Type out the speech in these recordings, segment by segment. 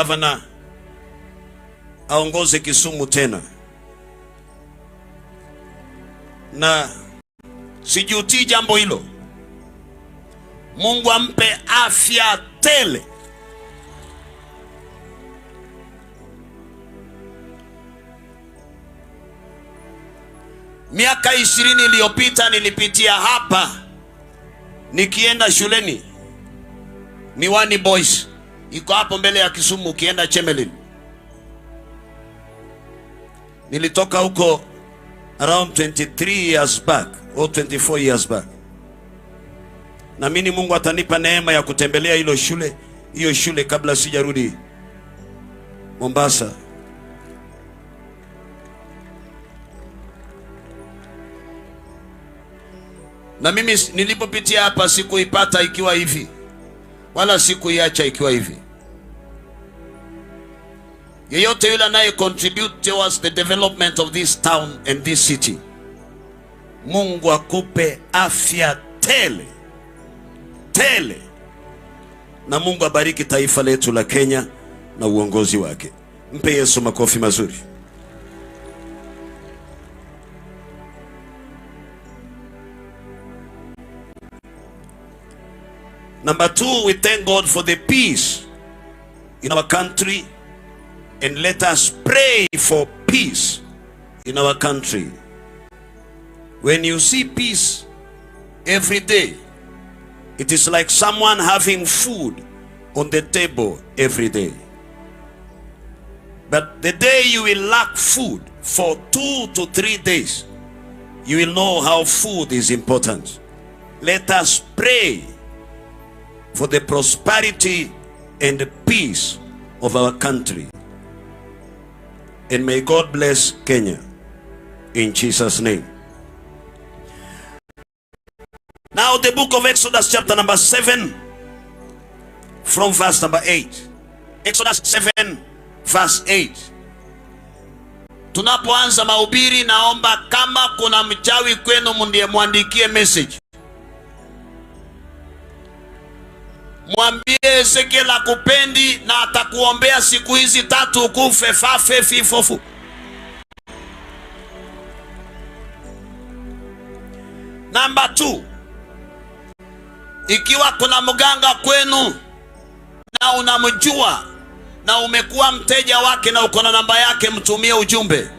gavana aongoze Kisumu tena, na sijuti jambo hilo. Mungu ampe afya tele. Miaka 20 iliyopita nilipitia hapa nikienda shuleni. Miwani Boys iko hapo mbele ya Kisumu ukienda Chemelin. Nilitoka huko around 23 years back or 24 years back. Na mimi Mungu atanipa neema ya kutembelea hiyo shule kabla sijarudi Mombasa. Na mimi nilipopitia hapa sikuipata ikiwa hivi, wala sikuiacha ikiwa hivi. Yeyote yule anaye contribute towards the development of this town and this city, Mungu akupe afya tele tele, na Mungu abariki taifa letu la Kenya na uongozi wake. Mpe Yesu makofi mazuri. Number 2, we thank God for the peace in our country, and let us pray for peace in our country. When you see peace every day, it is like someone having food on the table every day. But the day you will lack food for 2 to 3 days, you will know how food is important. Let us pray for the prosperity and the peace of our country. And may God bless Kenya in Jesus' name. Now the book of Exodus chapter number 7 from verse number 8. Exodus 7 verse 8. Tunapoanza mahubiri, naomba kama kuna mchawi kwenu mwandikie message. Mwambie Ezekiel akupendi na atakuombea siku hizi 3 ukufe fafe fifofu. Number 2. Ikiwa kuna mganga kwenu na unamjua na umekuwa mteja wake na uko na namba yake, mtumie ujumbe.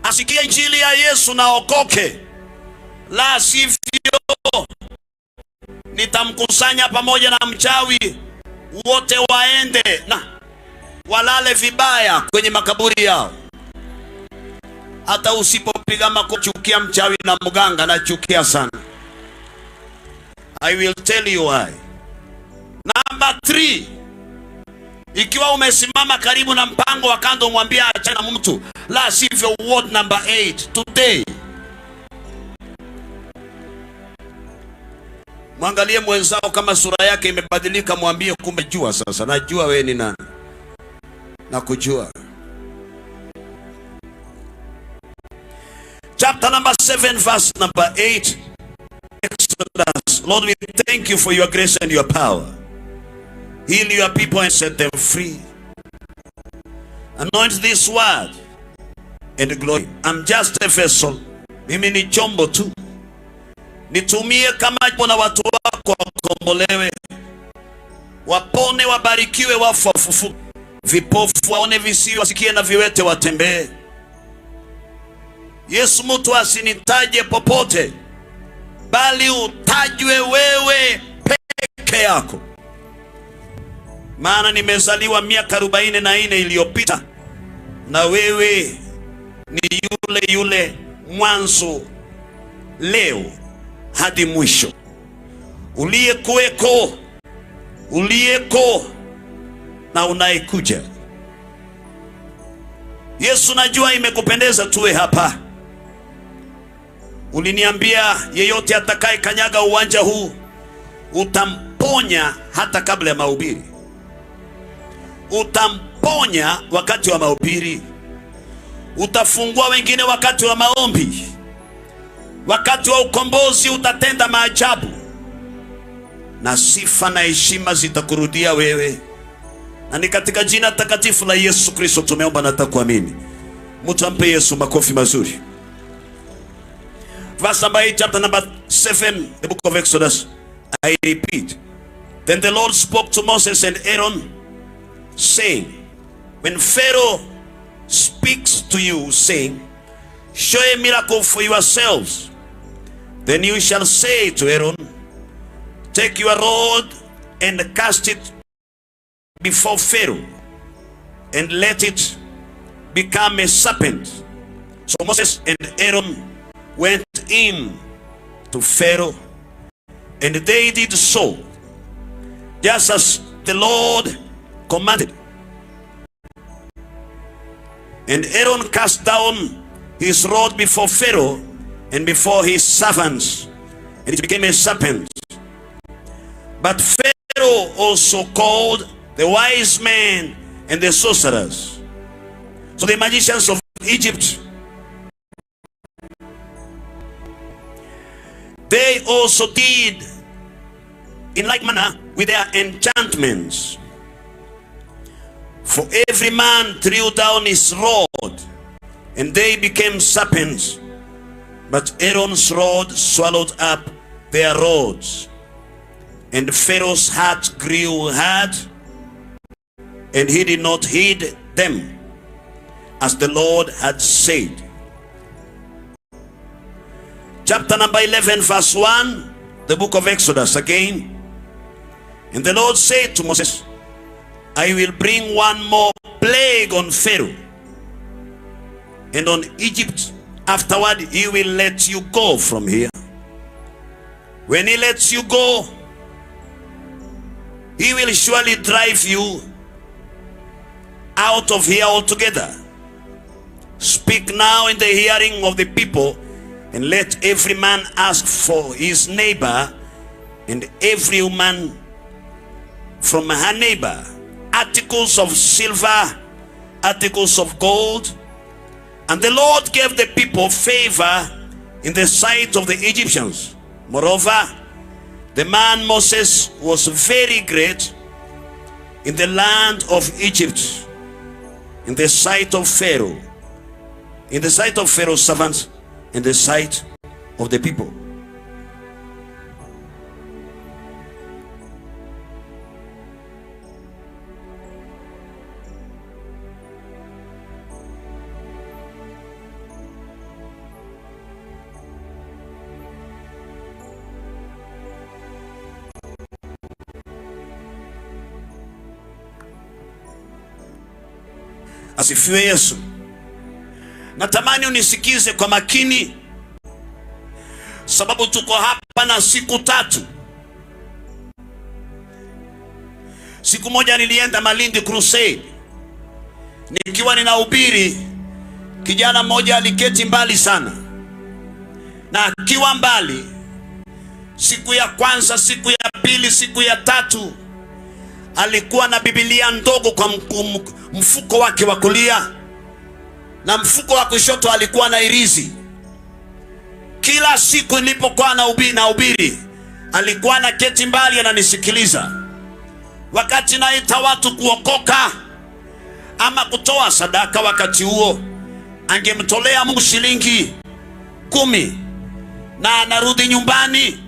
Asikie injili ya Yesu na okoke. La sivyo nitamkusanya pamoja na mchawi wote waende na walale vibaya kwenye makaburi yao. Hata usipopiga makuchukia mchawi na mganga, na chukia sana. I will tell you why. Number 3. Ikiwa umesimama karibu na mpango wa kando, mwambie achana na mtu. La sivyo word number 8 today. Mwangalie mwenzao kama sura yake imebadilika, mwambie kumbe jua sasa, najua wewe ni nani. Na kujua. Chapter number 7 verse number 8. Exodus. Lord, we thank you for your grace and your power. Heal your people and set them free. Anoint this word and glory. I'm just a vessel. Mimi ni chombo tu. Nitumie kama na watu wako wakombolewe, wapone, wabarikiwe, wafu wafufuke, vipofu waone, visiwi wasikie, na viwete watembee. Yesu, mtu asinitaje popote, bali utajwe wewe peke yako. Maana nimezaliwa miaka 44 iliyopita, na wewe ni yule mwanzo leo hadi mwisho. Uliyeko na unaikuja. Yesu, najua imekupendeza tuwe hapa. Uliniambia yeyote atakaye kanyaga uwanja huu utamponya hata kabla ya mahubiri. Utamponya wakati wa mahubiri. Utafungua wengine wakati wa maombi. Wakati wa ukombozi utatenda maajabu, na sifa na heshima zitakurudia wewe. Na ni katika jina takatifu la Yesu Kristo tumeomba na kuamini. Mtu ampe Yesu makofi mazuri. Verse number 8, chapter number 7, the book of Exodus. I repeat. Then the Lord spoke to Moses and Aaron, saying, when Pharaoh speaks to you, saying, show a miracle for yourselves, then you shall say to Aaron, take your rod and cast it before Pharaoh, and let it become a serpent. So Moses and Aaron went in to Pharaoh, and they did so, just as the Lord commanded. And Aaron cast down his rod before Pharaoh and before his servants, and it became a serpent. But Pharaoh also called the wise men and the sorcerers, so the magicians of Egypt. They also did in like manner with their enchantments. For every man threw down his rod, and they became serpents. But Aaron's rod swallowed up their rods. And Pharaoh's heart grew hard, and he did not heed them, as the Lord had said. Chapter number 11, verse 1, the book of Exodus again. And the Lord said to Moses, I will bring one more plague on Pharaoh and on Egypt. Afterward, he will let you go from here. When he lets you go, he will surely drive you out of here altogether. Speak now in the hearing of the people, and let every man ask for his neighbor, and every woman from her neighbor, articles of silver, articles of gold. And the Lord gave the people favor in the sight of the Egyptians. Moreover, the man Moses was very great in the land of Egypt, in the sight of Pharaoh, in the sight of Pharaoh's servants, in the sight of the people. Asifiwe Yesu. Natamani unisikize kwa makini, sababu tuko hapa na siku tatu. Siku moja nilienda Malindi Crusade, nikiwa ninahubiri, kijana mmoja aliketi mbali sana, na akiwa mbali, siku ya kwanza, siku ya pili, siku ya tatu, alikuwa na Biblia ndogo kwa mfuko wake wa kulia, na mfuko wa kushoto alikuwa na irizi. Kila siku nilipokuwa nahubiri, alikuwa na keti mbali ananisikiliza. Wakati naita watu kuokoka ama kutoa sadaka, wakati huo angemtolea Mungu shilingi 10, na anarudi nyumbani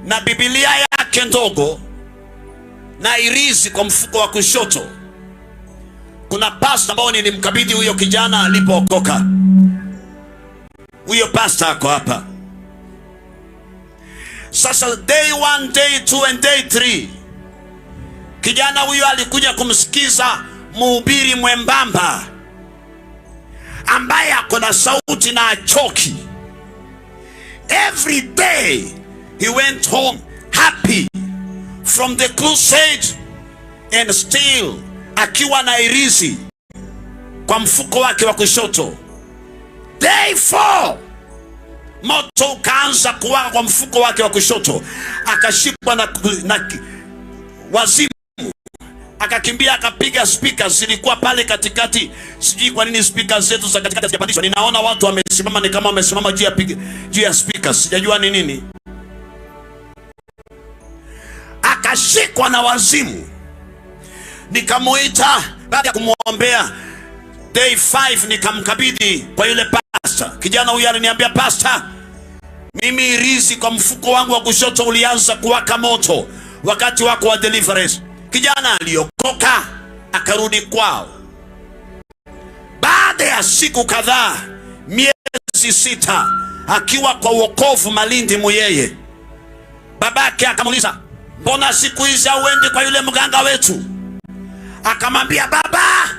na Biblia yake ndogo na irizi kwa mfuko wa kushoto. Kuna pastor ambao nilimkabidhi huyo kijana alipookoka. Huyo pastor ako hapa. Sasa day 1, day 2 and day 3, kijana huyo alikuja kumsikiza mhubiri mwembamba ambaye ako na sauti na achoki. Every day he went home happy from the crusade, and still akiwa na irizi kwa mfuko wake wa kushoto. Day 4, moto ukaanza kuwaka kwa mfuko wake wa kushoto, akashikwa na wazimu, akakimbia akapiga speakers. Zilikuwa pale katikati, sijui kwa nini speakers zetu za katikati hazijapandishwa. Ninaona watu wamesimama, ni kama wamesimama juu ya speakers, sijajua ni nini. Akashikwa na wazimu. Nikamuita baada ya kumwombea day 5, nikamkabidhi kwa yule pastor. Kijana huyu aliniambia, pastor, mimi irizi kwa mfuko wangu wa kushoto ulianza kuwaka moto wakati wako wa deliverance. Kijana aliokoka akarudi kwao. Baada ya siku kadhaa, miezi 6, akiwa kwa wokovu Malindi Muyeye, babake akamuuliza, mbona siku hizi hauendi kwa yule mganga wetu? Akamwambia, baba,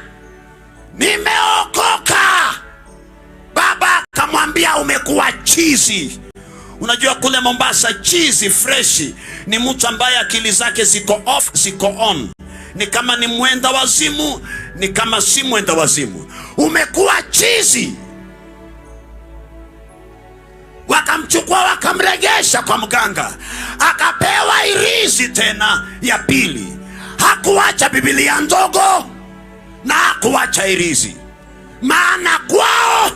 nimeokoka. Baba akamwambia, umekuwa chizi. Unajua kule Mombasa chizi fresh ni mtu ambaye akili zake ziko off, ziko on. Ni kama ni mwenda wazimu, ni kama si mwenda wazimu. Umekuwa chizi. Wakamchukua wakamregesha kwa mganga, akapewa irizi tena ya pili. Hakuacha Biblia ndogo na hakuacha irizi, maana kwao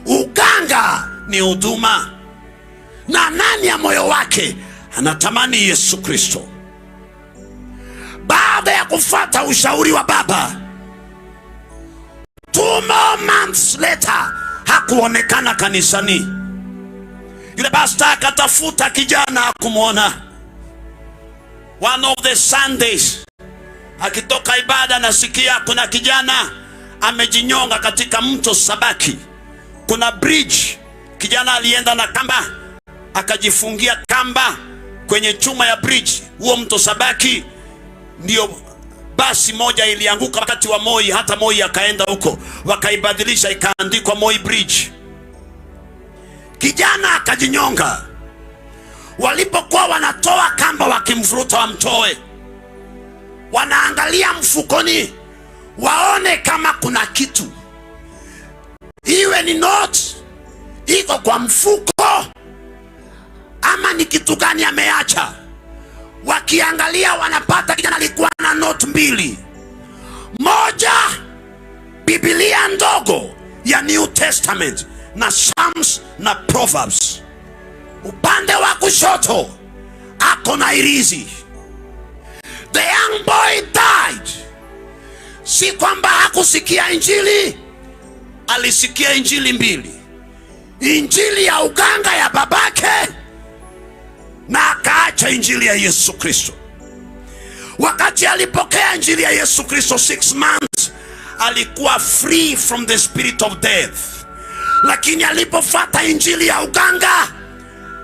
uganga ni huduma, na ndani ya moyo wake anatamani Yesu Kristo. Baada ya kufuata ushauri wa baba, 2 months later hakuonekana kanisani. Yule pastor akatafuta kijana kumwona. One of the Sundays akitoka ibada, nasikia kuna kijana amejinyonga katika mto Sabaki. Kuna bridge, kijana alienda na kamba akajifungia kamba kwenye chuma ya bridge huo mto Sabaki. Ndio basi moja ilianguka wakati wa Moi, hata Moi akaenda huko wakaibadilisha ikaandikwa Moi Bridge. Kijana akajinyonga. Walipokuwa wanatoa kamba wakimvuruta wamtoe, wanaangalia mfukoni waone kama kuna kitu, iwe ni note iko kwa mfuko ama ni kitu gani ameacha. Wakiangalia wanapata kijana alikuwa na note 2. Moja Biblia ndogo ya New Testament na Psalms na Proverbs. Upande wa kushoto ako na irizi. The young boy died. Si kwamba hakusikia injili, alisikia injili 2. Injili ya uganga ya babake na akaacha injili ya Yesu Kristo. Wakati alipokea injili ya Yesu Kristo 6 months, alikuwa free from the spirit of death. Lakini alipofuata injili ya uganga,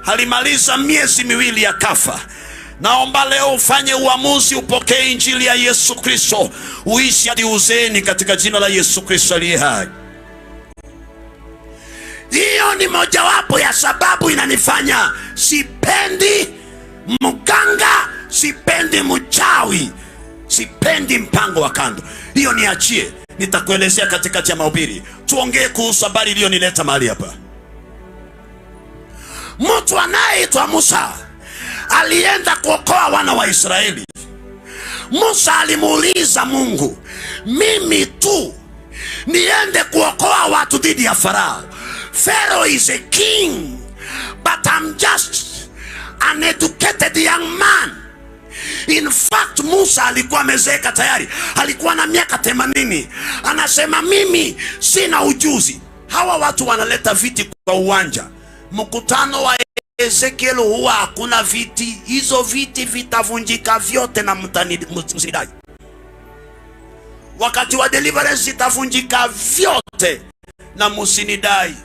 alimaliza miezi 2 akafa. Naomba leo ufanye uamuzi, upokee injili ya Yesu Kristo, uishi hadi uzeeni katika jina la Yesu Kristo aliye hai. Hiyo ni mojawapo ya sababu inanifanya sipendi mganga, sipendi mchawi, sipendi mpango wa kando. Hiyo niachie, nitakuelezea katikati ya mahubiri. Tuongee kuhusu habari iliyonileta mahali hapa. Mtu anayeitwa Musa alienda kuokoa wana wa Israeli. Musa alimuuliza Mungu, mimi tu niende kuokoa watu dhidi ya Farao? Pharaoh is a king, but I'm just an educated young man. In fact, Musa alikuwa amezeeka tayari, alikuwa na miaka 80. Anasema mimi sina ujuzi. Hawa watu wanaleta viti kwa uwanja. Mkutano wa Ezekiel huwa hakuna viti. Hizo viti vitavunjika vyote na msinidai. Wakati wa deliverance vitavunjika vyote na msinidai.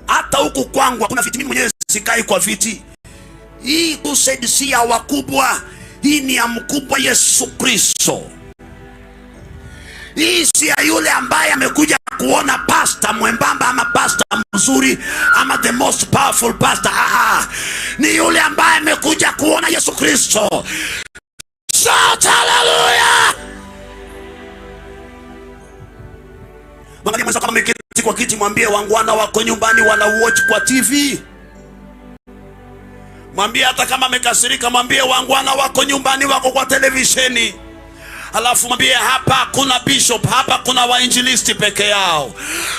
Hata huku kwangu hakuna viti, mimi mwenyewe sikai kwa viti. Hii kusaidia ya wakubwa, hii ni ya mkubwa Yesu Kristo. Hii si ya yule ambaye amekuja kuona pastor mwembamba ama pastor mzuri ama the most powerful pastor. Ni yule ambaye amekuja kuona Yesu Kristo. Shout hallelujah! Mwangalie mwanzo kama ameketi kwa kiti, mwambie wangwana wako nyumbani wana watch kwa TV. Mwambie hata kama amekasirika, mwambie wangwana wako nyumbani wako kwa televisheni. Alafu mwambie hapa kuna bishop, hapa kuna wainjilisti peke yao.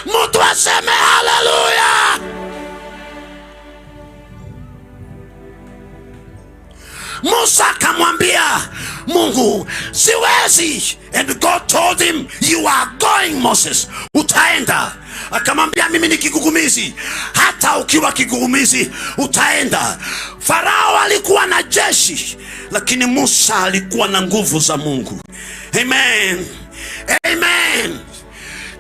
Mtu aseme haleluya. Musa akamwambia Mungu, siwezi. And God told him, you are going Moses, utaenda. Akamwambia mimi ni kigugumizi, hata ukiwa kigugumizi utaenda. Farao alikuwa na jeshi, lakini Musa alikuwa na nguvu za Mungu. Amen. Amen.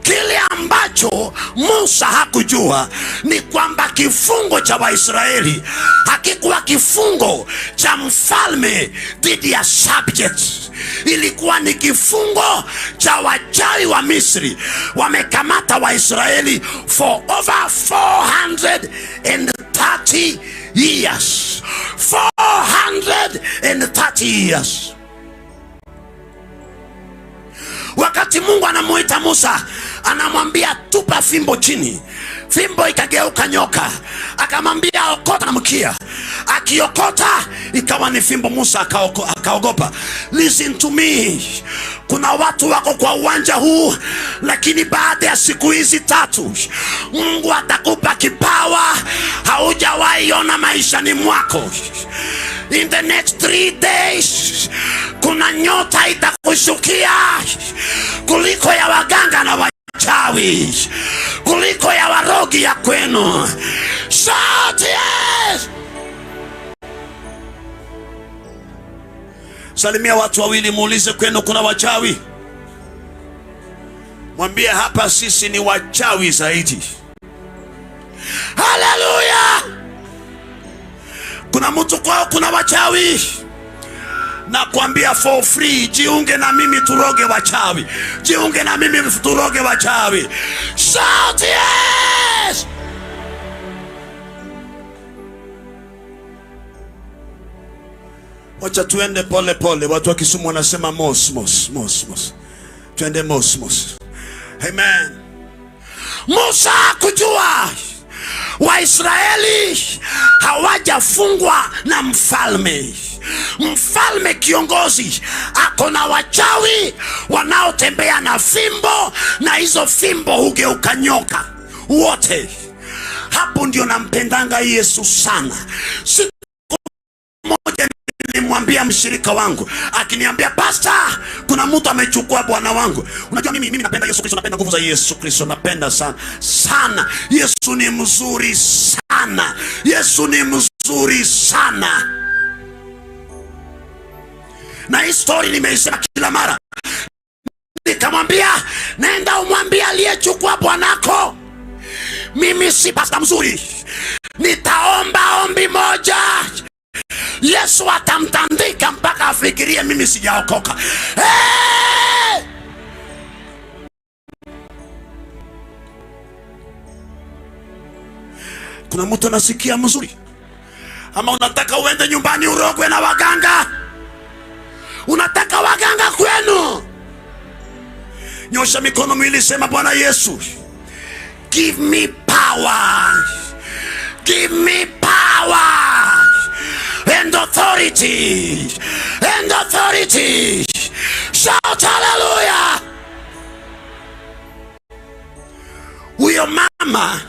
Kile ambacho Musa hakujua ni kwamba kifungo cha Waisraeli hakikuwa kifungo cha mfalme dhidi ya subjects. Ilikuwa ni kifungo cha wachawi wa Misri. Wamekamata Waisraeli for over 430 years. 430 years. Wakati Mungu anamuita Musa, anamwambia tupa fimbo chini. Fimbo ikageuka nyoka. Akamwambia okota na mkia. Akiokota ikawa ni fimbo. Musa akaogopa. Listen to me. Kuna watu wako kwa uwanja huu, lakini baada ya siku hizi 3 Mungu atakupa kipawa haujawahi ona maishani mwako. In the next 3 days kuna nyota itakushukia kuliko ya waganga na wachawi, kuliko ya warogi ya kwenu. Shout yes! Salimia watu wawili, muulize kwenu kuna wachawi. Mwambie hapa sisi ni wachawi zaidi. Hallelujah! Kuna mtu kwao kuna wachawi? Na kuambia for free, jiunge na mimi turoge wachawi. Jiunge na mimi turoge wachawi. Shout yes! Wacha tuende pole pole. Watu wa Kisumu wanasema mos. Tuende mos. Amen. Musa kujua Waisraeli hawajafungwa na mfalme. Mfalme kiongozi ako na wachawi wanaotembea na fimbo, na hizo fimbo hugeuka nyoka wote. Hapo ndio nampendanga Yesu sana. Siku moja nilimwambia mshirika wangu, akiniambia pastor, kuna mtu amechukua bwana wangu. Unajua mimi napenda Yesu Kristo, napenda nguvu za Yesu Kristo, napenda sana. Yesu ni mzuri sana. Yesu ni mzuri sana. Na hii story nimeisema kila mara. Nikamwambia nenda umwambie aliyechukua bwanako, mimi si pastor mzuri, nitaomba ombi moja, Yesu atamtandika mpaka afikirie mimi sijaokoka. Hey! Kuna mtu anasikia mzuri? Ama unataka uende nyumbani urogwe na waganga? Unataka waganga kwenu? Nyosha mikono miwili, sema Bwana Yesu, give me power. Give me power and authority. And authority. Shout hallelujah. Huyo mama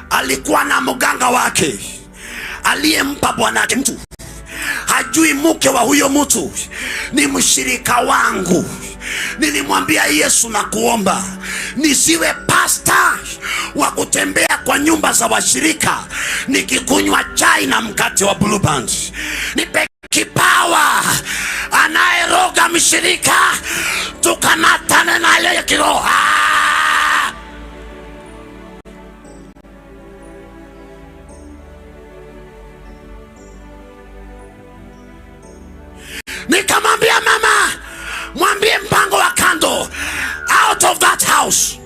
alikuwa na mganga wake aliyempa bwanake mtu. Hajui mke wa huyo mtu ni mshirika wangu. Nilimwambia Yesu, na kuomba nisiwe pastor wa kutembea kwa nyumba za washirika nikikunywa chai na mkate wa Blue Band. Nipe kipawa anayeroga mshirika tukanatane na yeye kiroho. Nikamwambia mama, mwambie mpango wa kando, out of that house.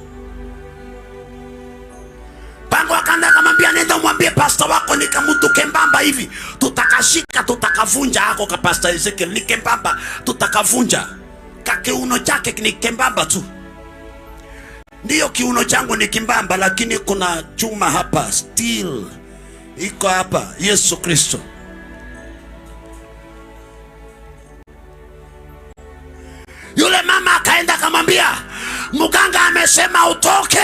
Mpango wa kando. Akamwambia nenda mwambie pastor wako ni kamutu kembamba hivi, tutakashika tutakavunja hako ka pastor Ezekiel ni kembamba, tutakavunja. Kiuno chake ni kembamba tu. Ndiyo, kiuno changu ni kimbamba, lakini kuna chuma hapa, steel iko hapa, Yesu Kristo. Yule mama akaenda akamwambia, mganga amesema utoke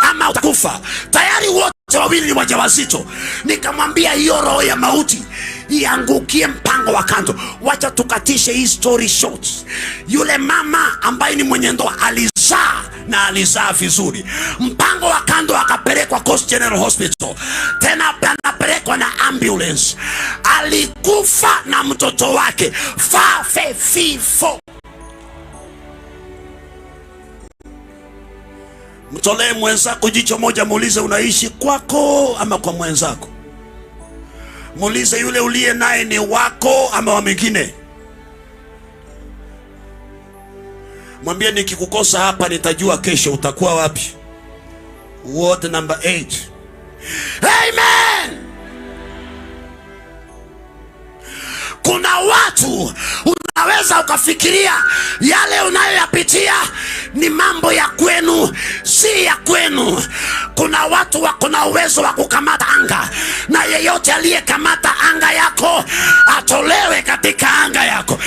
ama utakufa. Tayari wote wawili ni wajawazito. Nikamwambia hiyo roho ya mauti iangukie mpango wa kando. Wacha tukatishe hii story short. Yule mama ambaye ni mwenye ndoa alizaa na alizaa vizuri. Mpango wa kando akapelekwa Coast General Hospital, tena anapelekwa na ambulance. Alikufa na mtoto wake. Fifo. Mtolee mwenzako jicho moja, muulize unaishi kwako ama kwa mwenzako. Muulize yule uliye naye ni wako ama wa mwingine. Mwambie nikikukosa hapa nitajua kesho utakuwa wapi. Word number 8. Amen. Kuna watu unaweza ukafikiria yale unayoyapitia ni mambo ya kwenu, si ya kwenu. Kuna watu wako na uwezo wa kukamata anga, na yeyote aliyekamata anga yako atolewe katika anga yako,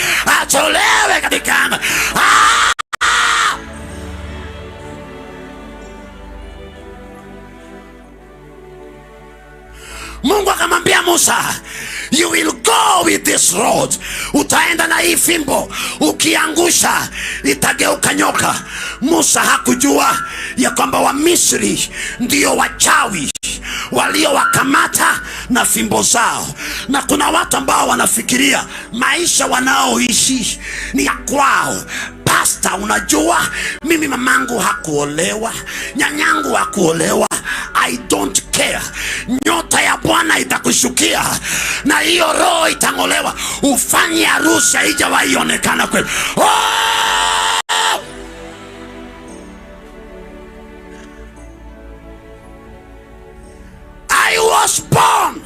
atolewe katika anga. Mungu akamwambia Musa, you will go with this rod. Utaenda na hii fimbo, ukiangusha itageuka nyoka. Musa hakujua ya kwamba wa Misri ndio wachawi waliowakamata na fimbo zao. Na kuna watu ambao wanafikiria maisha wanaoishi ni ya kwao. Pastor, unajua mimi mamangu hakuolewa, nyanyangu hakuolewa. I don't care. Nyota ya Bwana itakushukia na hiyo roho itangolewa. Ufanye harusi haijawahi onekana kweli. I was born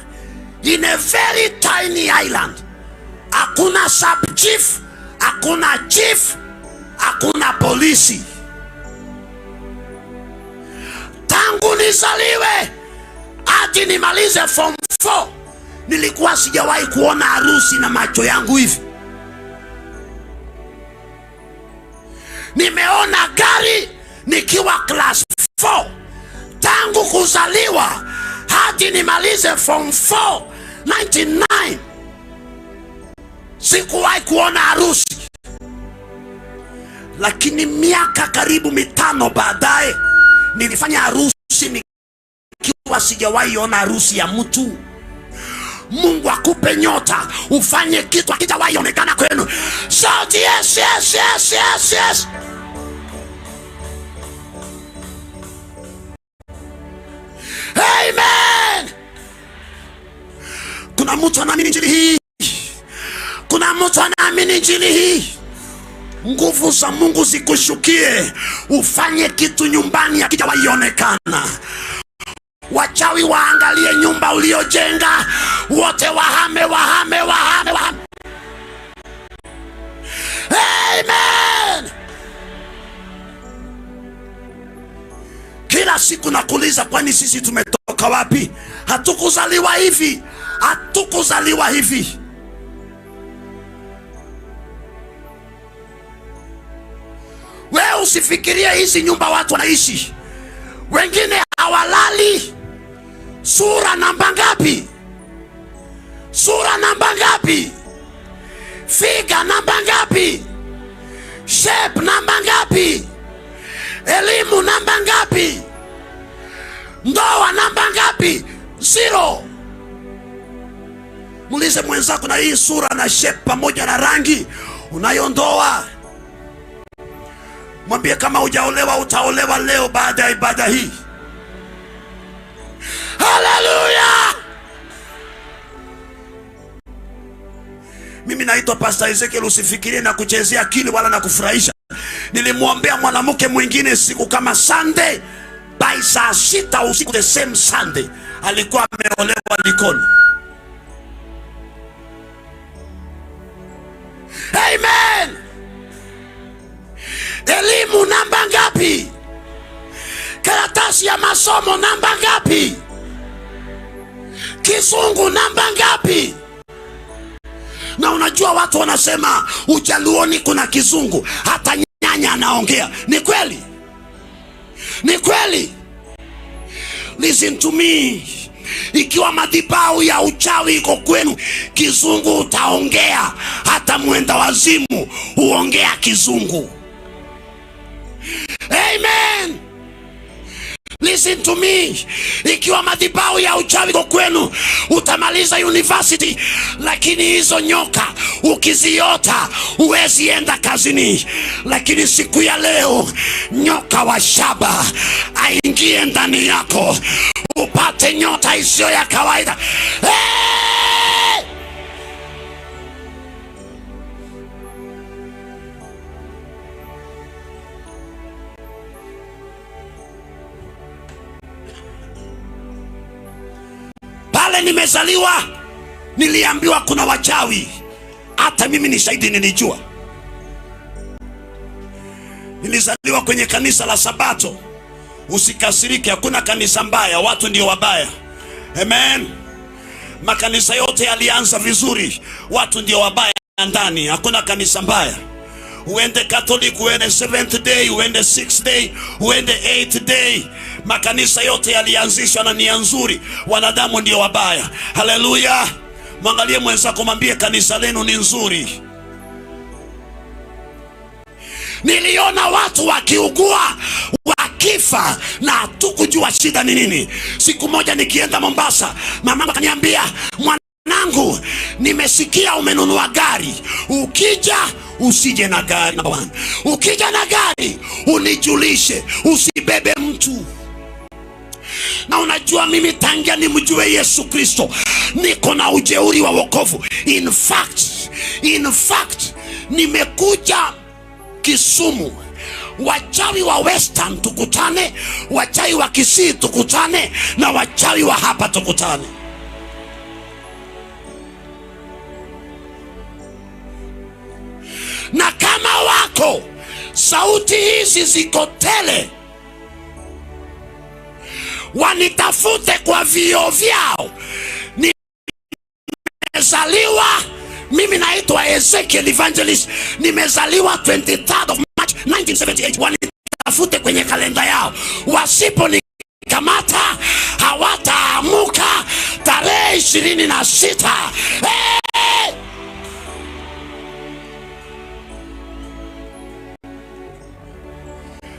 in a very tiny island. Hakuna sub chief, hakuna chief, hakuna polisi. Tangu nizaliwe hadi nimalize form 4 nilikuwa sijawahi kuona harusi na macho yangu hivi. Nimeona gari nikiwa class 4. Tangu kuzaliwa hadi nimalize form 4 99 sikuwahi kuona harusi. Lakini miaka karibu 5 baadaye nilifanya harusi nikiwa sijawahi ona harusi ya mtu. Mungu akupe nyota ufanye kitu hakijawahi onekana kwenu. Shout yes, yes, yes, yes, yes. Amen. Kuna mtu anaamini injili hii? Kuna mtu anaamini injili hii? Nguvu za Mungu zikushukie ufanye kitu nyumbani hakijawahi onekana. Wachawi waangalie nyumba uliojenga, wote wahame. Amen. Kila siku nakuuliza, kwani sisi tumetoka wapi? Hatukuzaliwa hivi, hatukuzaliwa hivi. Wewe usifikirie hizi nyumba watu wanaishi, wengine hawalali. Sura namba ngapi? Sura namba ngapi? Figa namba ngapi? Shape namba ngapi? Elimu namba ngapi? Ndoa namba ngapi? 0. Muulize mwenzako, na hii sura na shape pamoja na rangi unayondoa, mwambie kama hujaolewa utaolewa leo baada ya ibada hii. Haleluya! Mimi naitwa Pastor Ezekiel. Usifikirie na kuchezea akili wala na kufurahisha. Nilimwombea mwanamke mwingine siku kama Sunday by saa 6 usiku, the same Sunday alikuwa ameolewa Likoni. Amen. Elimu namba ngapi? Karatasi ya masomo namba ngapi? Kizungu namba ngapi? Na unajua watu wanasema Ujaluoni kuna kizungu, hata nyanya anaongea. Ni kweli? Ni kweli? Listen to me. ikiwa madhabahu ya uchawi iko kwenu, kizungu utaongea. Hata mwenda wazimu huongea kizungu. Amen. Listen to me. Ikiwa madhabahu ya uchawi iko kwenu, utamaliza university, lakini hizo nyoka ukiziota huwezi enda kazini. Lakini siku ya leo nyoka wa shaba aingie ndani yako, upate nyota isiyo ya kawaida. Hey! Pale nimezaliwa niliambiwa kuna wachawi. Hata mimi ni shahidi, nilijua. Nilizaliwa kwenye kanisa la Sabato. Usikasirike, hakuna kanisa mbaya, watu ndio wabaya. Amen. Makanisa yote yalianza vizuri, watu ndio wabaya ndani. Hakuna kanisa mbaya. Uende Catholic, uende Seventh Day, uende Sixth Day, uende Eighth Day, makanisa yote yalianzishwa na nia nzuri, wanadamu ndio wabaya. Haleluya. Mwangalie mwenzako, mwambie kanisa lenu ni nzuri. Niliona watu wakiugua, wakifa, na hatukujua shida ni nini. Siku moja nikienda Mombasa, mama akaniambia, mwanangu, nimesikia umenunua gari. Ukija usije na gari, number one. Ukija na gari unijulishe, usibebe mtu. Na unajua mimi tangia nimjue Yesu Kristo niko na ujeuri wa wokovu. In fact nimekuja Kisumu, wachawi wa Western tukutane, wachawi wa Kisii tukutane, na wachawi wa hapa tukutane. Na kama wako sauti hizi ziko tele, wanitafute kwa vio vyao. Nimezaliwa, mimi naitwa Ezekiel Evangelist, nimezaliwa 23rd of March 1978. Wanitafute kwenye kalenda yao. Wasiponikamata hawataamuka tarehe 26. Hey!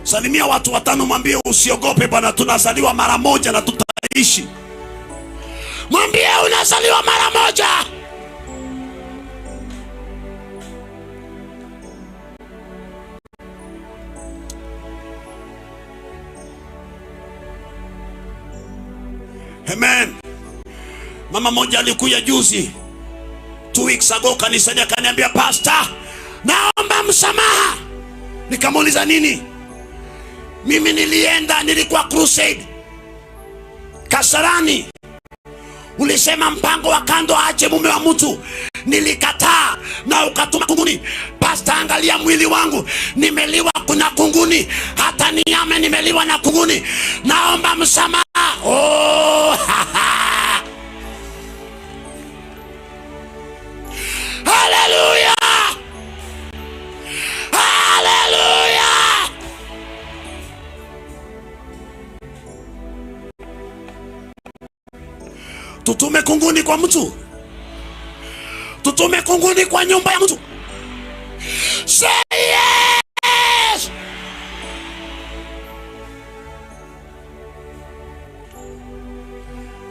Salimia watu watano, mwambie usiogope bwana, tunazaliwa mara moja na tutaishi. Mwambie unazaliwa mara moja. Amen. Mama moja alikuja juzi 2 weeks ago kanisani, akaniambia, pastor, naomba msamaha. Nikamuuliza nini? Mimi nilikuwa crusade Kasarani. Ulisema mpango wa kando aache mume wa mtu, nilikataa na ukatuma kunguni. Pastor, angalia mwili wangu, nimeliwa kuna kunguni, hata niame nimeliwa na kunguni, naomba msamaha. Oh, haleluya, haleluya. Tutume kunguni kwa mtu, tutume kunguni kwa nyumba ya mtu. Say yes.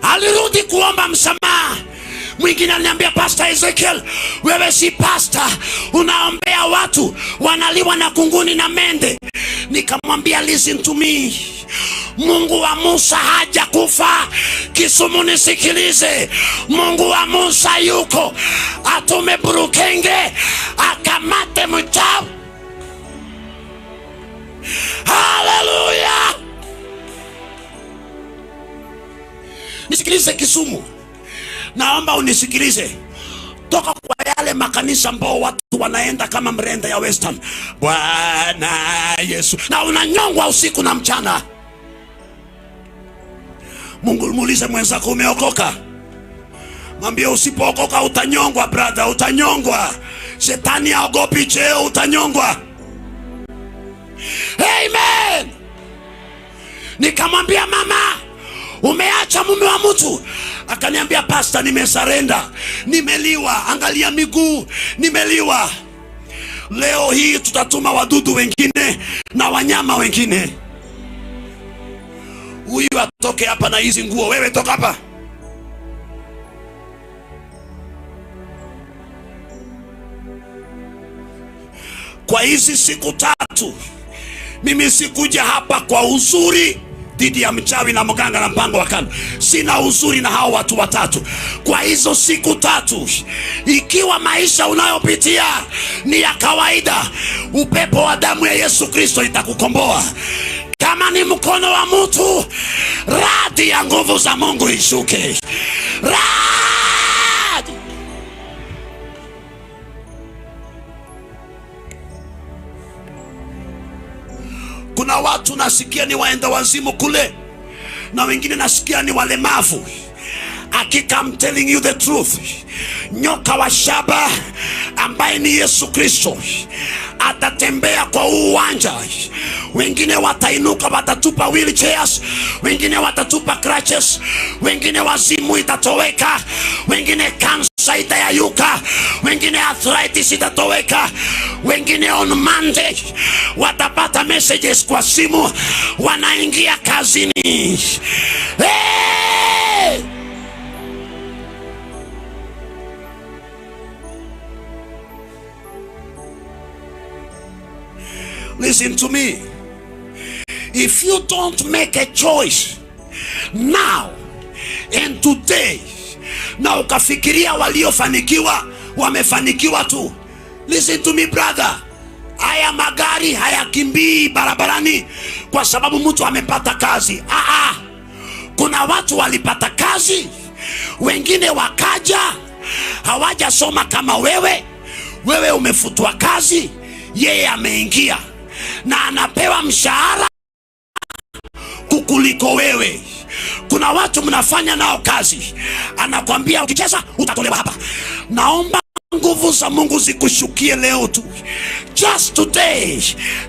Alirudi kuomba msamaha. Mwingine aliniambia, Pastor Ezekiel, wewe si pastor, unaombea watu wanaliwa na kunguni na mende. Nikamwambia, listen to me, Mungu wa Musa haja kufa. Kisumu nisikilize, Mungu wa Musa yuko, atume burukenge akamate mchawi. Haleluya. Nisikilize Kisumu, naomba unisikilize. Toka kwa yale makanisa ambao watu wanaenda kama mrenda ya Western, Bwana Yesu, na unanyongwa usiku na mchana. Mungu, muulize mwenzako, umeokoka? Mwambie usipookoka utanyongwa brother, utanyongwa. Shetani haogopi cheo, utanyongwa. Amen. Nikamwambia, mama, Umeacha mume wa mtu. Akaniambia, pastor, nimesarenda, nimeliwa, angalia miguu, nimeliwa. Leo hii tutatuma wadudu wengine na wanyama wengine. Huyu atoke hapa na hizi nguo, wewe toka hapa. Kwa hizi siku 3 mimi sikuja hapa kwa uzuri dhidi ya mchawi na mganga na mpango wa kando. Sina uzuri na hao watu watatu. Kwa hizo siku 3, ikiwa maisha unayopitia ni ya kawaida, upepo wa damu ya Yesu Kristo itakukomboa. Kama ni mkono wa mtu, radi ya nguvu za Mungu ishuke. Radi. Kuna watu nasikia ni waenda wazimu kule, na wengine nasikia ni walemavu. Hakika, I'm telling you the truth, nyoka wa shaba ambaye ni Yesu Kristo atatembea kwa uwanja. Wengine watainuka, watatupa wheelchairs, wengine watatupa crutches, wengine wazimu itatoweka, wengine kansa itayayuka, wengine arthritis itatoweka, wengine on Monday watapata messages kwa simu, wanaingia kazini. Hey! Listen to me. If you don't make a choice now and today, na ukafikiria waliofanikiwa wamefanikiwa tu. Listen to me brother. Haya magari hayakimbii barabarani kwa sababu mtu amepata kazi. Kuna watu walipata kazi, wengine wakaja hawajasoma kama wewe. Wewe umefutwa kazi, yeye ameingia na anapewa mshahara kukuliko wewe. Kuna watu mnafanya nao kazi, anakwambia ukicheza utatolewa hapa. Naomba nguvu za Mungu zikushukie leo tu. Just today,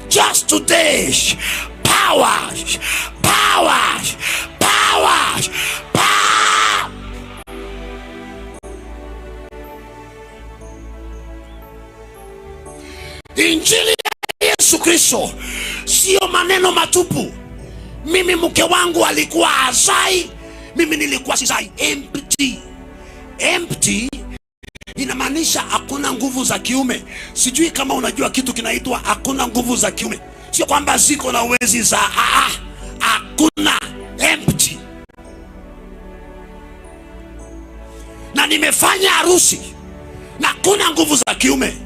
just today. Power, power, power, power. Injili ya Yesu Kristo sio maneno matupu. Mimi mke wangu alikuwa azai, mimi nilikuwa sizai. Empty. Empty inamaanisha hakuna nguvu za kiume. Sijui kama unajua kitu kinaitwa hakuna nguvu za kiume. Sio kwamba ziko na uwezi za hakuna. Empty. Na nimefanya harusi na kuna nguvu za kiume.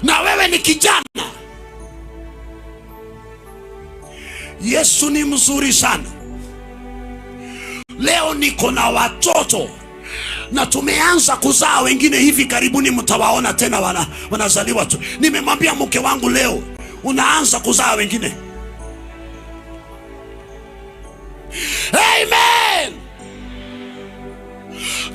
Na wewe ni kijana. Yesu ni mzuri sana. Leo niko na watoto na tumeanza kuzaa wengine, hivi karibuni mtawaona tena wanazaliwa tu. Nimemwambia mke wangu leo unaanza kuzaa wengine. Amen.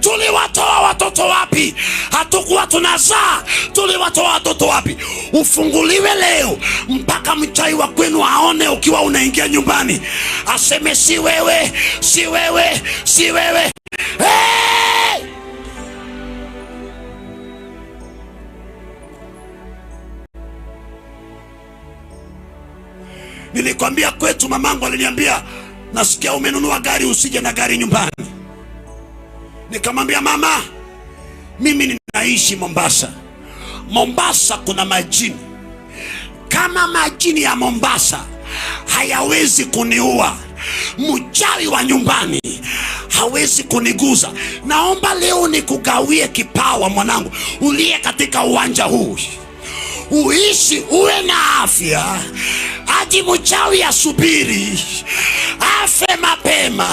Tuliwatoa watoto wapi? Hatukuwa tunazaa. Tuliwatoa watoto wapi? Ufunguliwe leo mpaka mchai wa kwenu aone ukiwa unaingia nyumbani, aseme si wewe, si wewe, si wewe. Hey! Nilikwambia kwetu mamangu aliniambia, nasikia umenunua gari, usije na gari nyumbani. Nikamwambia mama, mimi ninaishi Mombasa. Mombasa kuna majini. Kama majini ya Mombasa hayawezi kuniua, mchawi wa nyumbani hawezi kuniguza. Naomba leo nikugawie kipawa mwanangu, uliye katika uwanja huu. Uishi, uwe na afya, hadi mchawi asubiri afe mapema.